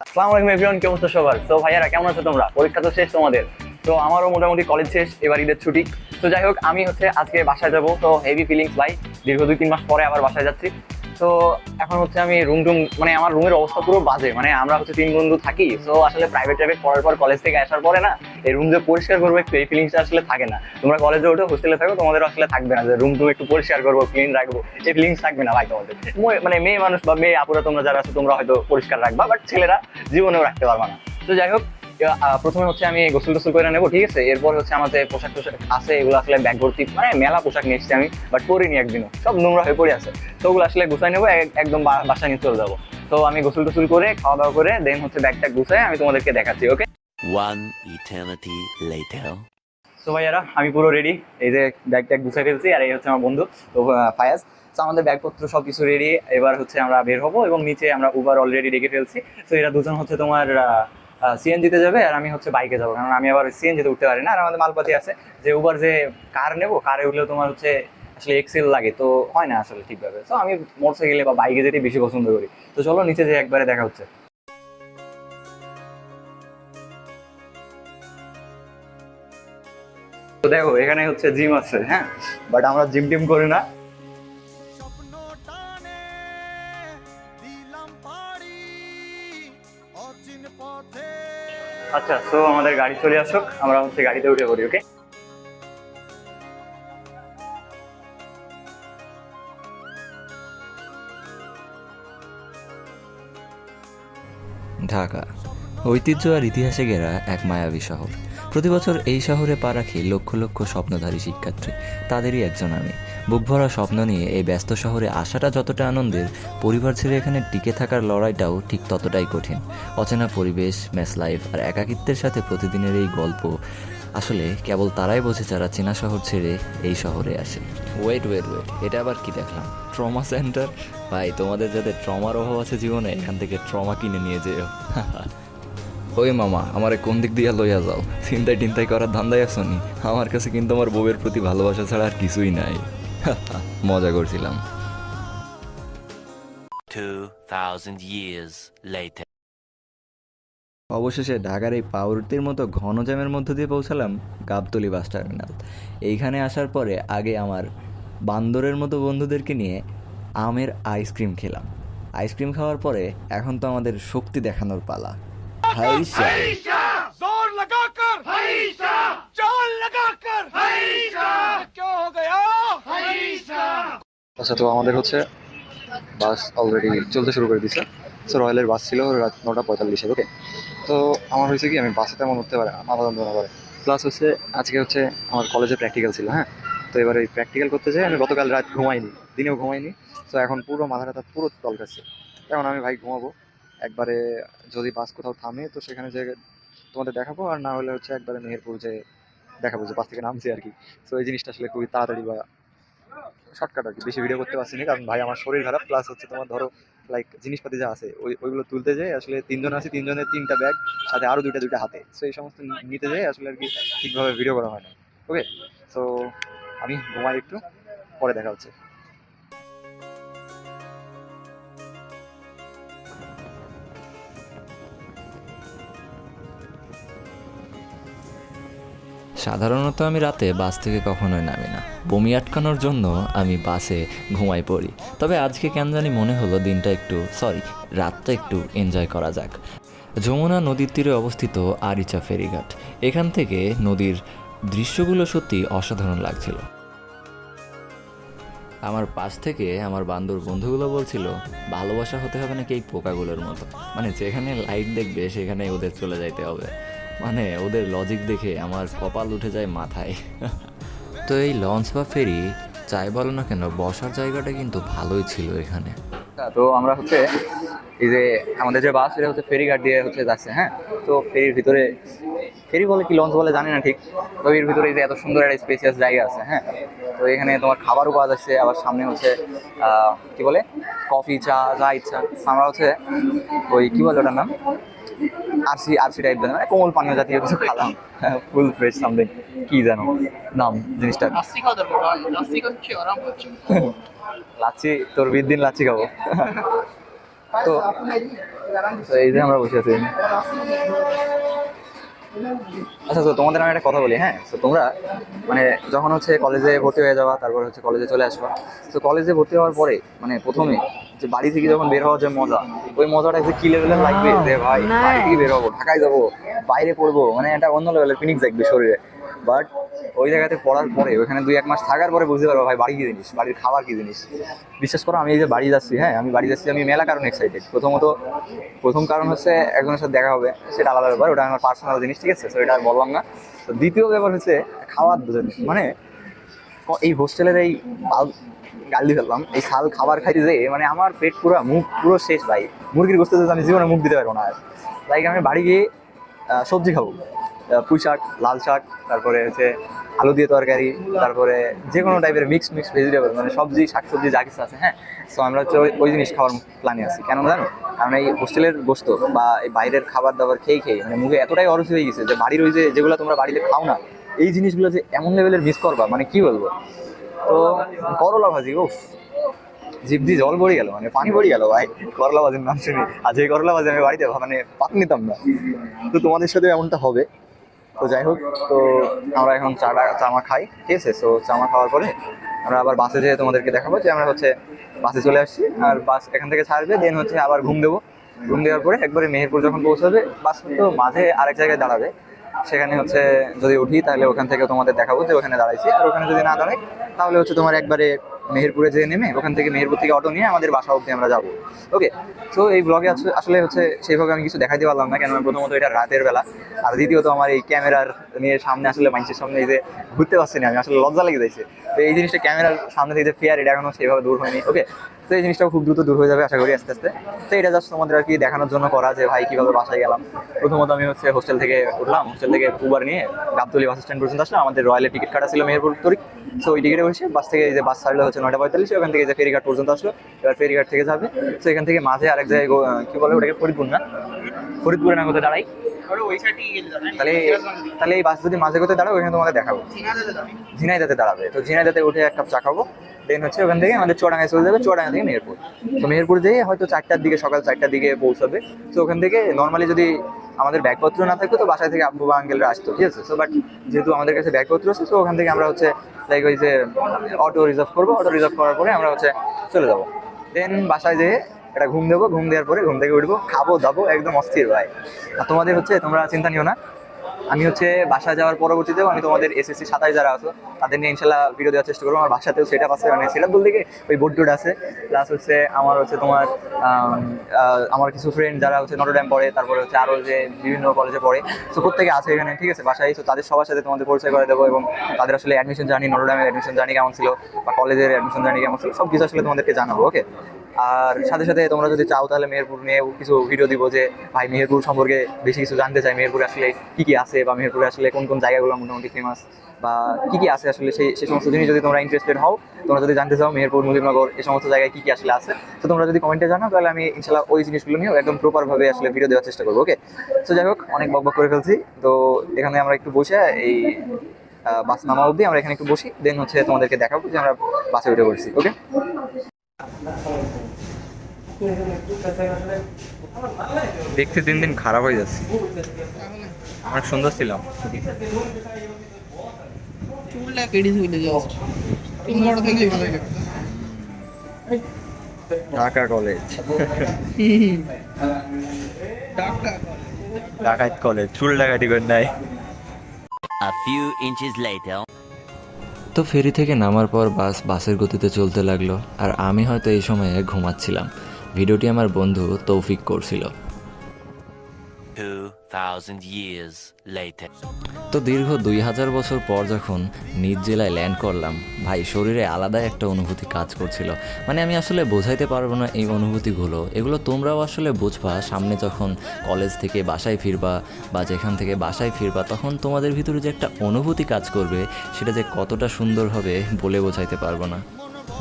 আসসালামু আলাইকুম এভরিওয়ান, কেমন আছো সবার? তো ভাইয়ারা কেমন আছো তোমরা? পরীক্ষা তো শেষ তোমাদের, তো আমারও মোটামুটি কলেজ শেষ, এবার ঈদের ছুটি। তো যাই হোক, আমি আজকে বাসায় যাবো, তো হেভি ফিলিংস ভাই। দীর্ঘ 2-3 মাস পরে আবার বাসায় যাচ্ছি। তো এখন আমি রুম মানে আমার রুমের অবস্থা পুরো বাজে। মানে আমরা 3 বন্ধু থাকি, তো আসলে প্রাইভেট পড়ার পর কলেজ থেকে আসার পরে না, এই রুম যে পরিষ্কার করবো একটু, এই ফিলিংসটা আসলে থাকে না। তোমরা কলেজে ওঠো, হোস্টেলে থাকো, তোমাদের আসলে থাকবে না যে রুম একটু পরিষ্কার করবো, ক্লিন রাখবো, এই ফিলিংস থাকবে না ভাই তোমাদের। মানে মেয়ে মানুষ বা মেয়ে আপুরা তোমরা যারা আছো, তোমরা হয়তো পরিষ্কার রাখবা, বাট ছেলেরা জীবনেও রাখতে পারবা না। তো যাই হোক, প্রথমে আমি গোসল টোসল করে নেবো, ঠিক আছে? এরপর আমাদের পোশাক টোশাক আছে, এগুলো আসলে ব্যাগ ভর্তি, মানে মেলা পোশাক নিয়ে এসেছি আমি, বাট পরিনি একদিনও, সব নোংরা হয়ে পড়ে আছে। তো ওগুলো আসলে গুছাই নেবো, একদম বাসায় নিয়ে চলে যাবো। তো আমি গোসল টোসল করে খাওয়া দাওয়া করে দেন ব্যাগটা গুছাই আমি তোমাদেরকে দেখাচ্ছি, ওকে? One eternity later. তো ভাইয়ারা, আমি পুরো রেডি। এই যে ব্যাগ ট্যাগ গুছাই ফেলছি, আর এই আমার বন্ধু তো ফায়াজ। তো আমাদের ব্যাগপত্র সবকিছু রেডি। এবার আমরা বের হবো, এবং নিচে আমরা উবার অলরেডি ডেকে ফেলছি। তো এরা দুজন তোমার সিএনজিতে যাবে, আর আমি বাইকে যাবো, কারণ আমি আবার সিএনজিতে উঠতে পারি না। আর আমাদের মালপাতি আছে যে উবার যে কার নেবো, কারে উঠলেও তোমার আসলে এক্সেল লাগে, তো হয় না আসলে ঠিকভাবে। তো আমি মোটরসাইকেলে বা বাইকে যেতে বেশি পছন্দ করি। তো চলো নিচে যে একবারে দেখা হচ্ছে। তো দেখো, এখানে জিম আছে, হ্যাঁ, বাট আমরা জিম টিম করি না। আচ্ছা, তো আমাদের গাড়ি চলে আসুক, আমরা গাড়িতে উঠে পড়ি, ওকে? ঢাকা ঐতিহ্য আর ইতিহাসে ঘেরা এক মায়াবী শহর। প্রতি বছর এই শহরে পা রাখি লক্ষ লক্ষ স্বপ্নধারী শিক্ষার্থী, তাদেরই একজন আমি। বুক ভরা স্বপ্ন নিয়ে এই ব্যস্ত শহরে আসাটা যতটা আনন্দের, পরিবার ছেড়ে এখানে টিকে থাকার লড়াইটাও ঠিক ততটাই কঠিন। অচেনা পরিবেশ, মেস লাইফ আর একাকিত্বের সাথে প্রতিদিনের এই গল্প আসলে কেবল তারাই বোঝে যারা চেনা শহর ছেড়ে এই শহরে আসে। ওয়েট, এটা আবার কি দেখলাম? Trauma centre? ভাই, তোমাদের যাদের ট্রমার অভাব আছে জীবনে, এখান থেকে ট্রমা কিনে নিয়ে যেও। ওই মামা, আমারে কোন দিক দিয়ে লইয়া যাও? চিন্তায় টিন্তাই করার ধান্দায় আছো নি? আমার কাছে কিন্তু আমার বউয়ের প্রতি ভালোবাসা ছাড়া আর কিছুই নাই। মজা করছিলাম। 2000 years later. অবশেষে ঢাকার এই পাউরুটির মতো ঘন জ্যামের মধ্য দিয়ে পৌঁছালাম গাবতলী বাস টার্মিনাল। এইখানে আসার পরে আগে আমার বান্দরের মতো বন্ধুদেরকে নিয়ে আমের আইসক্রিম খেলাম। আইসক্রিম খাওয়ার পরে এখন তো আমাদের শক্তি দেখানোর পালা। হাইশা! जोर लगाकर हईशा, जोर लगाकर हईशा, क्या हो गया हईशा। আচ্ছা, তো আমাদের বাস অলরেডি চলতে শুরু করে দিছে। সো রয়্যালের বাস ছিল রাত 9:45-এ, ওকে? তো আমার হয়েছে কি, আমি বাসে তেমন উঠতে পারে না, মাথা যন্ত্রণা করে। প্লাস আজকে আমার কলেজে প্র্যাকটিক্যাল ছিল, হ্যাঁ। তো এবার এই প্র্যাকটিক্যাল করতে যাই আমি গতকাল রাত ঘুমাইনি, দিনেও ঘুমাইনি। তো এখন পুরো মাথা পুরো তলকাচ্ছে। এখন আমি ভাই ঘুমাবো একবারে। যদি বাস কোথাও থামে তো সেখানে যে তোমাদের দেখাবো, আর না হলে একবারে মেহেরপুর যে দেখাবো যে বাস থেকে নামছি আর কি। তো এই জিনিসটা আসলে খুবই তাড়াতাড়ি বা শর্টকাট আর কি। বেশি ভিডিও করতে পারছি না, কারণ ভাই আমার শরীর খারাপ। প্লাস তোমার ধরো লাইক জিনিসপাতি যা আছে ওইগুলো তুলতে যাই, আসলে 3 জন আছি, 3 জনের 3টা ব্যাগ, সাথে আরো দুইটা হাতে। তো এই সমস্ত নিতে যাই আসলে আর কি, ঠিকভাবে ভিডিও করা হয় না, ওকে? তো আমি ঘুমাই একটু, পরে দেখা হচ্ছে। সাধারণত আমি রাতে বাস থেকে কখনোই নামি না, বমি আটকানোর জন্য আমি বাসে ঘুমাই পড়ি। তবে আজকে কেন জানি মনে হলো রাতটা একটু এনজয় করা যাক। যমুনা নদীর তীরে অবস্থিত আরিচা ফেরিঘাট। এখান থেকে নদীর দৃশ্যগুলো সত্যি অসাধারণ লাগছিল। আমার পাশ থেকে আমার বান্ধব বন্ধুগুলো বলছিল ভালোবাসা হতে হবে নাকি এই পোকাগুলোর মতো, মানে যেখানে লাইট দেখবে সেখানে ওদের চলে যাইতে হবে। মানে ওদের লজিক দেখে আমার কপাল উঠে যায় মাথায়। তো এই লঞ্চ বা ফেরি যাই বলো না কেন, বসার জায়গাটা কিন্তু ভালোই ছিল এখানে। তো আমরা এই যে আমাদের যে বাস, এটা ফেরিঘাট দিয়ে যাচ্ছে, হ্যাঁ। তো ফেরির ভিতরে, ফেরি বলে কি লঞ্চ বলে জানি না ঠিক, তবে এর ভিতরে এই যে এত সুন্দর একটা স্পেসিয়াস জায়গা আছে, হ্যাঁ। তো এখানে তোমার খাবারও পাওয়া যাচ্ছে, আবার সামনে কি বলে, কফি, চা, যা ইচ্ছা। আমরা ওই কি বলে ওটার নাম, আরসি টাইপ, মানে কোমল পানীয় জাতীয় কিছু খেলাম, ফুল ফ্রেশ সামথিং, কি জানো নাম জিনিসটা। লাচ্ছি, তোর 20 দিন লাচ্ছি খাবো। তো তো এই যে আমরা বসে আছি। আচ্ছা, তো তোমাদের আমি একটা কথা বলি, হ্যাঁ। তো তোমরা মানে যখন হচ্ছে কলেজে ভর্তি হয়ে যাওয়া, তারপর হচ্ছে কলেজে চলে আসবা, তো কলেজে ভর্তি হওয়ার পরে মানে প্রথমে যে বাড়ি থেকে যখন বের হওয়ার যে মজা, ওই মজাটা যে কি লেভেলের লাগবে, যে ভাই বাড়ি থেকে বের হবো, ঢাকায় যাবো, বাইরে পড়বো, মানে একটা অন্য লেভেলের ফিলিংস থাকবে শরীরে। বাট ওই জায়গাতে পড়ার পরে, ওখানে 2-1 মাস থাকার পরে বুঝতে পারবো ভাই বাড়ি কি জিনিস, বাড়ির খাবার কি জিনিস। বিশ্বাস করো, আমি এই যে বাড়ি যাচ্ছি, হ্যাঁ আমি বাড়ি যাচ্ছি, আমি মেলা কারণ এক্সাইটেড। প্রথম কারণ হচ্ছে একজনের সাথে দেখা হবে, সেটা আলাদা ব্যাপার, ওটা আমার পার্সোনাল জিনিস, ঠিক আছে, তো এটা আর বললাম না। তো দ্বিতীয় ব্যাপার হচ্ছে খাওয়ার জিনিস, মানে এই হোস্টেলের এই গালি ফেললাম, এই শাল খাবার খাইতে যেয়ে মানে আমার পেট পুরো, মুখ পুরো শেষ ভাই। মুরগির গোস্ত তো আমি জীবনে মুখ দিতে পারবো না আর। লাইক আমি বাড়ি গিয়ে সবজি খাবো, পুঁই শাক, লাল শাক, তারপরে হচ্ছে আলু দিয়ে তরকারি, তারপরে যে কোনো টাইপের মিক্স ভেজিটেবল, মানে সবজি শাকসবজি যা কিছু আছে, হ্যাঁ। সো আমরা হচ্ছে ওই জিনিস খাওয়ার প্ল্যানে আছি। কেন জানো? কারণ এই হোস্টেলের গোস্ত বা এই বাইরের খাবার দাবার খেয়ে মানে মুখে এতটাই অরুচি হয়ে গেছে যে বাড়ির ওই যে যেগুলো তোমরা বাড়িতে খাও না, এই জিনিসগুলো যে এমন লেভেলের মিস করবা, মানে কি বলবো। তো করলা ভাজি, ও জিভ দিয়ে জল পড়ে গেল, মানে পানি পড়ে গেল ভাই করলা ভাজির নাম শুনি। আর যে করলা ভাজি আমি বাড়িতে মানে পাত নিতাম না। তো তোমাদের সাথে এমনটা হবে। তো যাই হোক, তো আমরা এখন চামা খাই, ঠিক আছে। সো চামা খাওয়ার পরে আমরা আবার বাসে যেয়ে তোমাদেরকে দেখাবো যে আমরা হচ্ছে বাসে চলে আসছি, আর বাস এখান থেকে ছাড়বে, দেন হচ্ছে আবার ঘুম দেবো। ঘুম দেওয়ার পরে একবারে মেহেরপুর যখন পৌঁছাবে, বাস তো মাঝে আরেক জায়গায় দাঁড়াবে, সেখানে হচ্ছে যদি উঠি তাহলে ওখান থেকে তোমাদের দেখাবো যে ওখানে দাঁড়াইছি। আর ওখানে যদি না দাঁড়াই তাহলে হচ্ছে তোমার একবারে মেহেরপুরে যেয়ে নেমে ওখান থেকে মেহেরপুর থেকে অটো নিয়ে আমাদের বাসা অবধি আমরা যাবো। ওকে, তো এই ব্লগে আসলে হচ্ছে সেইভাবে আমি কিছু দেখাইতে পারলাম না, কেন প্রথমত এটা রাতের বেলা, আর দ্বিতীয়ত আমার এই ক্যামেরার নিয়ে সামনে আসলে মানুষের সামনে এই যে ঘুরতে পারছি না, আমি আসলে লজ্জা লেগে যাইছে। তো এই জিনিসটা ক্যামেরার সামনে থেকে যে ফেয়ার, এটা এখনো সেইভাবে দূর হয়নি। ওকে, তো এই জিনিসটাও খুব দ্রুত দূর হয়ে যাবে আশা করি আস্তে আস্তে। তো এটা জাস্ট তোমাদের আর কি দেখানোর জন্য করা যে ভাই কীভাবে বাসায় গেলাম। প্রথমত আমি হচ্ছে হোস্টেল থেকে উঠলাম, হোস্টেল থেকে উবার নিয়ে গাবতলী বাস স্ট্যান্ড পর্যন্ত আসলাম। আমাদের রয়্যালের টিকিট কাটা ছিল মেহেরপুর তরিক। সো ওই টিকিটে বসে বাস থেকে এই যে বাস ছাড়লে হচ্ছে 9:45, ওখান থেকে যে ফেরিঘাট পর্যন্ত আসলো। এবার ফেরিঘাট থেকে যাবে, তো এখান থেকে মাঝে আরেক জায়গায় কি বলে ওটাকে, ফরিদপুর না, ফরিদপুরে না কোথায় দাঁড়াই, তাহলে এই বাস যদি মাঝে কোথায় দাঁড়াবে ওখানে তোমাদের দেখাবো। ঝিনাইদাতে দাঁড়াবে, তো ঝিনাইদাতে উঠে এক কাপ চা খাবো, দেন হচ্ছে ওখান থেকে আমাদের চুয়াডাঙ্গায় চলে যাবে, চুয়াডাঙ্গা থেকে মেহেরপুর। তো মেহেরপুর যেয়ে হয়তো 4টার দিকে, সকাল 4টার দিকে পৌঁছাবে। তো ওখান থেকে নর্মালি যদি আমাদের ব্যাগপত্র না থাকতো তো বাসায় থেকে আব্বু বা আঙ্কেলরা আসতো, ঠিক আছে। সো বাট যেহেতু আমাদের কাছে ব্যাগপত্র আছে, তো ওখান থেকে আমরা হচ্ছে লাইক ওই যে অটো রিজার্ভ করবো, অটো রিজার্ভ করার পরে আমরা হচ্ছে চলে যাবো। দেন বাসায় যেয়ে একটা ঘুম দেবো, ঘুম দেওয়ার পরে ঘুম থেকে উঠবো, খাবো দাবো, একদম অস্থির ভাই। আর তোমাদের হচ্ছে, তোমরা চিন্তা নিও না, আমি হচ্ছে বাসা যাওয়ার পরবর্তীতেও আমি তোমাদের SSC 27 যারা আছো তাদের নিয়ে ইনশাল্লাহ ভিডিও দেওয়ার চেষ্টা করবো। আমার বাসাতেও সেট আপ আছে, মানে সেট আপ বলতে কি ওই বোর্ড টোড আছে, প্লাস হচ্ছে আমার হচ্ছে তোমার আমার কিছু ফ্রেন্ড যারা হচ্ছে নটরডেম পড়ে, তারপরে হচ্ছে আরও যে বিভিন্ন কলেজে পড়ে, সো প্রত্যেকে আছে এখানে, ঠিক আছে, বাসায়। তো তাদের সবার সাথে তোমাদের পরিচয় করে দেবো, এবং তাদের আসলে অ্যাডমিশন জার্নি, নটরডেমের অ্যাডমিশন জার্নি কেমন ছিল বা কলেজের অ্যাডমিশন জার্নি কেমন ছিল, সব কিছু আসলে তোমাদেরকে জানাবো। ওকে, আর সাথে সাথে তোমরা যদি চাও তাহলে মেহেরপুর নিয়েও কিছু ভিডিও দিব, যে ভাই মেহেরপুর সম্পর্কে বেশি কিছু জানতে চাই, মেহেরপুরে আসলে কী কী আছে, বা মেহেরপুরে আসলে কোন কোন জায়গাগুলো মোটামুটি ফেমাস, বা কী কী আছে আসলে সেই সমস্ত জিনিস যদি তোমরা ইন্টারেস্টেড হও, তোমরা যদি জানতে চাও মেহেরপুর, মুজিবনগর, এই সমস্ত জায়গায় কী কী আসলে আছে, তো তোমরা যদি কমেন্টে জানাও তাহলে আমি ইনশাল্লাহ ওই জিনিসগুলো নিয়েও একদম প্রপারভাবে আসলে ভিডিও দেওয়ার চেষ্টা করবো। ওকে, তো যাই হোক, অনেক বকবক করে ফেলছি। তো এখানে আমরা একটু বসে এই বাস নামা অবধি আমরা এখানে একটু বসি, দেন হচ্ছে তোমাদেরকে দেখাবো যে আমরা বাসে উঠে পড়ছি। ওকে, দেখতে দিন দিন খারাপ হয়ে যাচ্ছে, অনেক সুন্দর ছিলাম। ঢাকা কলেজ, ডাকাত কলেজ, চুল ডাকাতি করে নাই। A few inches later. তো ফেরি থেকে নামার পর বাসের গতিতে চলতে লাগলো, আর আমি হয়তো এই সময়ে ঘুমাচ্ছিলাম। ভিডিওটি আমার বন্ধু তৌফিক করছিল। 2,000 years later. তো দীর্ঘ 2000 বছর পর যখন নিজ জেলায় ল্যান্ড করলাম, ভাই শরীরে আলাদাই একটা অনুভূতি কাজ করছিল। মানে আমি আসলে বোঝাইতে পারবো না এই অনুভূতিগুলো, এগুলো তোমরাও আসলে বুঝবা সামনে যখন কলেজ থেকে বাসায় ফিরবা, বা যেখান থেকে বাসায় ফিরবা, তখন তোমাদের ভিতরে যে একটা অনুভূতি কাজ করবে, সেটা যে কতটা সুন্দর হবে বলে বোঝাইতে পারবো না।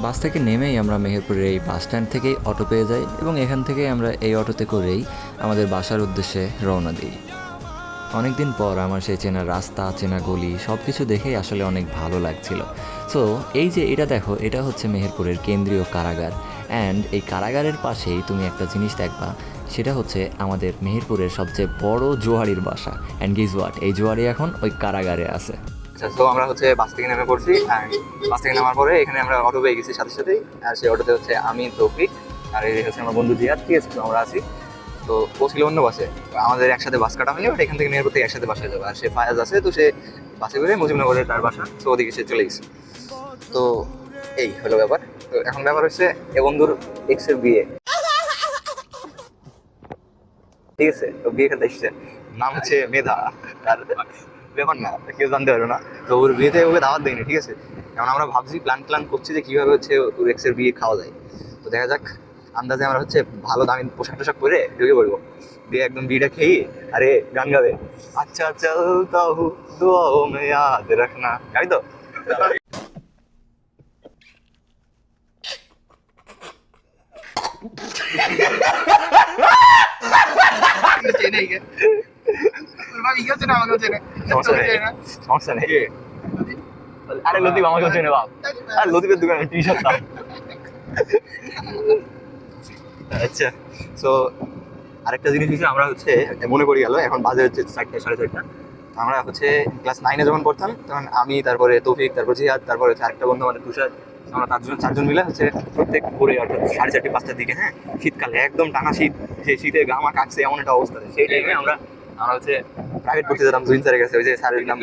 বাস থেকে নেমেই আমরা মেহেরপুরের এই বাস স্ট্যান্ড থেকেই অটো পেয়ে যাই, এবং এখান থেকেই আমরা এই অটোতে করেই আমাদের বাসার উদ্দেশ্যে রওনা দিই। অনেকদিন পর আমার সেই চেনা রাস্তা, চেনা গলি, সব কিছু দেখেই আসলে অনেক ভালো লাগছিল। সো এই যে এটা দেখো, এটা হচ্ছে মেহেরপুরের কেন্দ্রীয় কারাগার। অ্যান্ড এই কারাগারের পাশেই তুমি একটা জিনিস দেখবা, সেটা হচ্ছে আমাদের মেহেরপুরের সবচেয়ে বড় জোয়ারির বাসা। অ্যান্ড গিজ হোয়াট, এই জোয়ারি এখন ওই কারাগারে আছে। আচ্ছা, তো আমরা হচ্ছে বাস থেকে নেমে পড়ছি, আর বাস থেকে নামার পরে এখানে আমরা অটো পেয়ে গেছি সাথে সাথেই। আর সেই অটোতে হচ্ছে আমি, তৌফিক, আর এই হচ্ছে আমার বন্ধু জিয়াদ, ঠিক আছে? তো আমরা আছি। তো ও ছিল অন্য বাসে, আমাদের একসাথে বাস কাটা হয়নি, বাট এখান থেকে মেহেরপুর থেকে একসাথে বাসায় যাবো। আর সে ফায়াজ আছে, তো সে বাসে করে মুজিবনগরের তার বাসা, তো ওদিকে সে চলে গেছে। তো এই হলো ব্যাপার। তো এখন ব্যাপার হচ্ছে এ বন্ধুর এক্সের বিয়ে, ঠিক আছে? তো বিয়ে খেতে এসছে, নাম হচ্ছে মেধা। আর ব্যাপার না, কেউ জানতে পারবে না। তো ওর বিয়েতে ওকে দাওয়াত দেয়নি, ঠিক আছে? এখন আমরা ভাবছি, প্ল্যান করছি যে কীভাবে হচ্ছে ওর এক্সের বিয়ে খাওয়া যায়। তো দেখা যাক, আন্দাজে আমরা হচ্ছে ভালো দামি পোশাক টোশাক করে ঢুকে পড়বো, দিয়ে একদম বিয়েটা খেয়ে আরে গান গাবে, আচ্ছা চলতা হু দুআও মে ইয়াদ রাখনা, গাবি তো? সমস্যা নেই। আরে লতিফ আমাকে চেনে বাপ, আর লতিফের দোকানে টি শার্ট দাম। আচ্ছা, তো আরেকটা জিনিস হচ্ছে, আমরা হচ্ছে মনে করি গেল, এখন বাজে হচ্ছে 4টা 4:30। আমরা হচ্ছে ক্লাস 9-এ যখন পড়তাম, তখন আমি, তারপরে তৌফিক, তারপর জিহাদ, তারপরে হচ্ছে আরেকটা বন্ধু আমাদের তুষার, আমরা 4জন মিলে হচ্ছে প্রত্যেক ভোরে, অর্থাৎ 4:30 5টার দিকে, হ্যাঁ, শীতকালে একদম টানা শীত, সেই শীতে গামা কাটছে এমন একটা অবস্থা, সেই টাইমে আমরা হচ্ছে প্রাইভেট পড়তে যেতাম জুইন স্যারের কাছে। ওই যে স্যারের নাম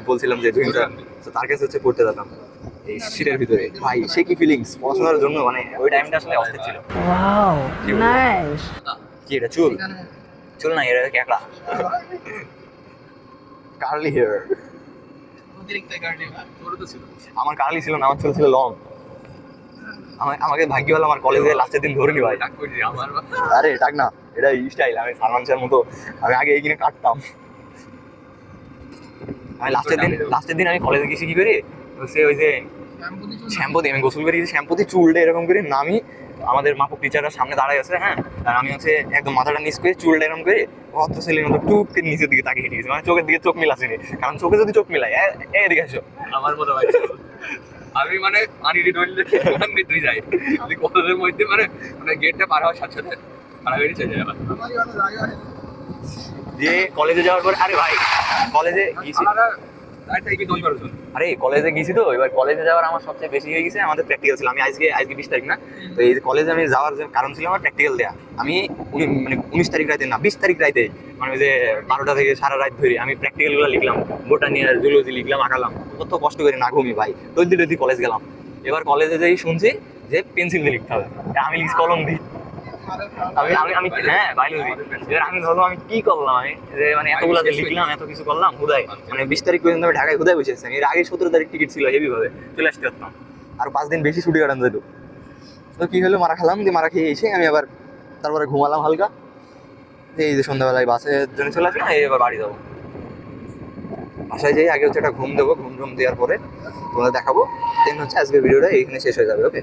বলছিলাম যে জুইন স্যার, তো তার কাছে হচ্ছে পড়তে যেতাম এই শীতের ভিতরে। ভাই সে কি ফিলিংস পড়াশোনার জন্য, মানে ওই টাইমটা আসলে অস্থির ছিল। Wow, nice. কি এটা চুল? চুল না, এটা ক্যাকড়া, কার্লি হেয়ার। আমার কার্লি ছিল না, আমার চুল ছিল লং। আমাকে ভাগ্যবালা আমার কলেজে লাস্টের দিন ধরে নি ভাই। আরে ডাক না, এটা স্টাইল। আমি সালমান শাহর মতো, আমি আগে এইখানে কাটতাম। আমি লাস্টের দিন আমি কলেজে গেছি, কি করি সে ওই যে শ্যাম্পু দিয়ে আমি গোসল করি, শ্যাম্পু দিয়ে চুলটা এরকম করে নামি, আমাদের মাপক টিচাররা সামনে দাঁড়ায় আছে, হ্যাঁ, আর আমি হচ্ছে একদম মাথাটা নিচ করে চুলটা এরকম করে অত ছেলের মতো টুপকে নিচের দিকে তাকিয়ে হেঁটে গেছি, মানে চোখের দিকে চোখ মিলাসিনি, কারণ চোখে যদি চোখ মিলাই এদিকে আসো আমার মতো ভাই আমি মানে আনইডি ডইলে তুই যাই কলেজের মধ্যে মানে গেটটা পার হওয়ার সাথে সাথে হারাবেরি চলে যাবে। দিয়ে কলেজে যাওয়ার পর, আরে ভাই কলেজে গেছি, আরে কলেজে গেছি তো, এবার কলেজে যাওয়ার আমার সবচেয়ে বেশি হয়ে গেছে আমাদের প্র্যাকটিক্যাল ছিল। আমি আজকে 20 তারিখ না, তো এই কলেজে আমি যাওয়ার যে কারণ ছিল আমার প্র্যাকটিক্যাল দেওয়া। আমি মানে 19 তারিখ রাতে না, 20 তারিখ রাতে, মানে ওই যে 12টা থেকে সারা রাত ধরে আমি প্র্যাকটিক্যালগুলো লিখলাম, বোটানি আর জুলজি লিখলাম, আঁকালাম, কত কষ্ট করে না ঘুমি ভাই, টলদি কলেজ গেলাম। এবার কলেজে যেই শুনছি যে পেন্সিল দিয়ে লিখতে হবে, আমি লিখছি কলম দিই। আমি হ্যাঁ বায়োলজি। এবার আমি ভাবলাম আমি কি করলাম, আমি যে মানে এতগুলো যে লিখলাম, এত কিছু করলাম হুদায়, মানে 20 তারিখ পর্যন্ত আমি ঢাকায় হুদায় বসে আছি। এর আগে 17 তারিখ টিকিট ছিল, হেভি ভাবে চলে আসতে পারতাম, আর 5 দিন বেশি ছুটি কাটানো যেত। তো কি হলো, মারা খেলাম, দিয়ে মারা খেয়ে এসে আমি আবার তারপরে ঘুমালাম হালকা, এই যে সন্ধ্যাবেলায় বাসের জন্য চলে আসলাম, এই এবার বাড়ি যাবো। বাসায় যাই আগে হচ্ছে একটা ঘুম দেবো, ঘুম দেওয়ার পরে তোমাদের দেখাবো, দেন হচ্ছে আজকের ভিডিওটা এইখানে শেষ হয়ে যাবে। ওকে,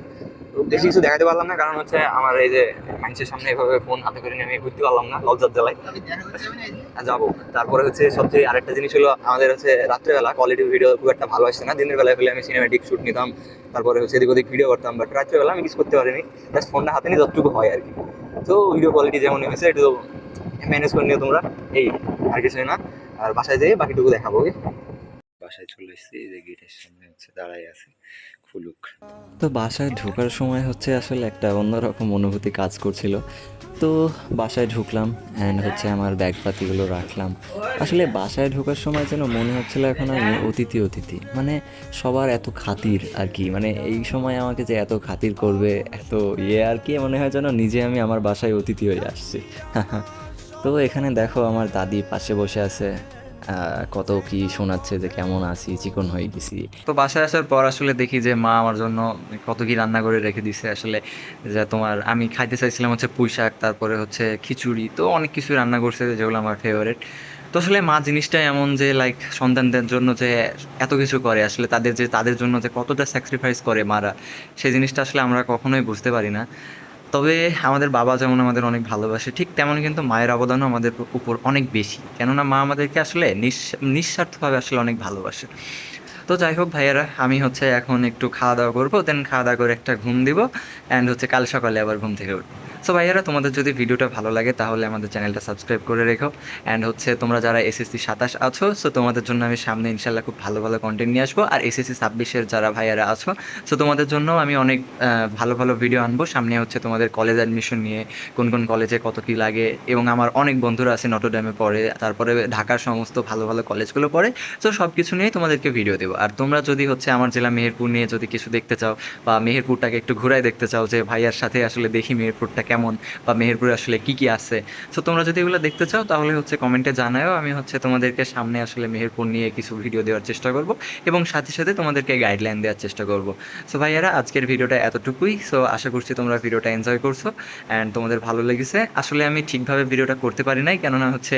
তো বেশি কিছু দেখাতে পারলাম না, কারণ হচ্ছে আমার এই যে মানুষের সামনে এভাবে ফোন হাতে করে নিয়ে আমি ঘুরতে পারলাম না, লজ্জার জ্বালায়। যাবো। তারপরে হচ্ছে সবচেয়ে আরেকটা জিনিস হলো, আমাদের হচ্ছে রাত্রেবেলা কোয়ালিটি ভিডিও খুব একটা ভালো আসছে না। দিনের বেলায় হলে আমি সিনেমেটিক শুট নিতাম, তারপরে হচ্ছে এদিক ওদিক ভিডিও করতাম, বাট রাত্রেবেলা আমি কিছু করতে পারিনি, জাস্ট ফোনটা হাতে নিয়ে যতটুকু হয় আর কি। তো ভিডিও কোয়ালিটি যেমন হয়েছে একটু ম্যানেজ করে নিও তোমরা, এই আর কিছুই না। আর বাসায় যেয়ে বাকিটুকু দেখাবো। বাসায় চলে এসেছি, এই যে গেটের সামনে হচ্ছে দাঁড়াই আছে ফুলুক। তো বাসায় ঢোকার সময় হচ্ছে আসলে একটা অন্যরকম অনুভূতি কাজ করছিল। তো বাসায় ঢুকলাম অ্যান্ড হচ্ছে আমার ব্যাগপাতিগুলো রাখলাম। আসলে বাসায় ঢোকার সময় যেন মনে হচ্ছিল এখন আমি অতিথি, মানে সবার এত খাতির আর কি, মানে এই সময় আমাকে যে এত খাতির করবে, এত আর কি, মনে হয় যেন নিজে আমি আমার বাসায় অতিথি হয়ে আসছি। তো এখানে দেখো আমার দাদি পাশে বসে আছে, কত কি শোনাচ্ছে যে কেমন আছি, চিকন হয়ে গেছি। তো বাসায় আসার পর আসলে দেখি যে মা আমার জন্য কত কি রান্না করে রেখে দিছে। আসলে যা তোমার আমি খাইতে চাইছিলাম হচ্ছে পুঁই শাক, তারপরে হচ্ছে খিচুড়ি, তো অনেক কিছু রান্না করছে যেগুলো আমার ফেভারিট। তো আসলে মা জিনিসটা এমন যে লাইক সন্তানদের জন্য যে এত কিছু করে, আসলে তাদের জন্য যে কতটা স্যাক্রিফাইস করে মারা, সেই জিনিসটা আসলে আমরা কখনোই বুঝতে পারি না। তবে আমাদের বাবা যেমন আমাদের অনেক ভালোবাসে, ঠিক তেমনই কিন্তু মায়ের অবদানও আমাদের উপর অনেক বেশি, কেননা মা আমাদেরকে আসলে নিঃস্বার্থভাবে আসলে অনেক ভালোবাসে। তো যাই হোক ভাইয়ারা, আমি হচ্ছে এখন একটু খাওয়া দাওয়া করবো, দেন খাওয়া দাওয়া করে একটা ঘুম দিব, অ্যান্ড হচ্ছে কাল সকালে আবার ঘুম থেকে উঠবো। সো ভাইয়ারা, তোমাদের যদি ভিডিওটা ভালো লাগে তাহলে আমাদের চ্যানেলটা সাবস্ক্রাইব করে রেখো। অ্যান্ড হচ্ছে তোমরা যারা এসএসসি 27 আছো, সো তোমাদের জন্য আমি সামনে ইনশাল্লাহ খুব ভালো ভালো কন্টেন্ট নিয়ে আসবো। আর এসএসসি 26-এর যারা ভাইয়ারা আছো, সো তোমাদের জন্য আমি অনেক ভালো ভালো ভিডিও আনবো সামনে। হচ্ছে তোমাদের কলেজ অ্যাডমিশন নিয়ে, কোন কোন কলেজে কত কী লাগে, এবং আমার অনেক বন্ধুরা আছে নটরডেমে পড়ে, তারপরে ঢাকার সমস্ত ভালো ভালো কলেজগুলো পড়ে। সো সব কিছু নিয়ে তোমাদেরকে ভিডিও দেবো। আর তোমরা যদি হচ্ছে আমার জেলা মেহেরপুর নিয়ে যদি কিছু দেখতে চাও, বা মেহেরপুরটাকে একটু ঘুরায় দেখতে চাও, যে ভাইয়ার সাথে আসলে দেখি মেহেরপুরটা কেমন, বা মেহেরপুরে আসলে কী কী আছে, সো তোমরা যদি এগুলো দেখতে চাও তাহলে হচ্ছে কমেন্টে জানাও। আমি হচ্ছে তোমাদেরকে সামনে আসলে মেহেরপুর নিয়ে কিছু ভিডিও দেওয়ার চেষ্টা করব, এবং সাথে সাথে তোমাদেরকে গাইডলাইন দেওয়ার চেষ্টা করব। সো ভাইয়ারা, আজকের ভিডিওটা এতটুকুই। সো আশা করছি তোমরা ভিডিওটা এনজয় করছো অ্যান্ড তোমাদের ভালো লেগেছে। আসলে আমি ঠিকভাবে ভিডিওটা করতে পারি নাই, কেননা হচ্ছে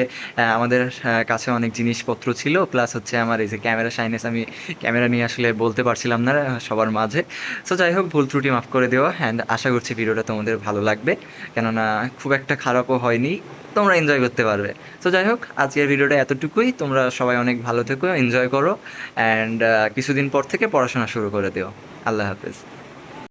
আমাদের কাছে অনেক জিনিসপত্র ছিল, প্লাস হচ্ছে আমার এই যে ক্যামেরা শাইনেস, আমি ক্যামেরা নিয়ে আসলে বলতে পারছিলাম না সবার মাঝে। সো যাই হোক, ভুল ত্রুটি মাফ করে দেওয়া, অ্যান্ড আশা করছি ভিডিওটা তোমাদের ভালো লাগবে, কেননা খুব একটা খারাপও হয়নি, তোমরা এনজয় করতে পারবে। তো যাই হোক, আজকের ভিডিওটা এতটুকুই। তোমরা সবাই অনেক ভালো থেকো, এনজয় করো, অ্যান্ড কিছুদিন পর থেকে পড়াশোনা শুরু করে দিও। আল্লাহ হাফেজ।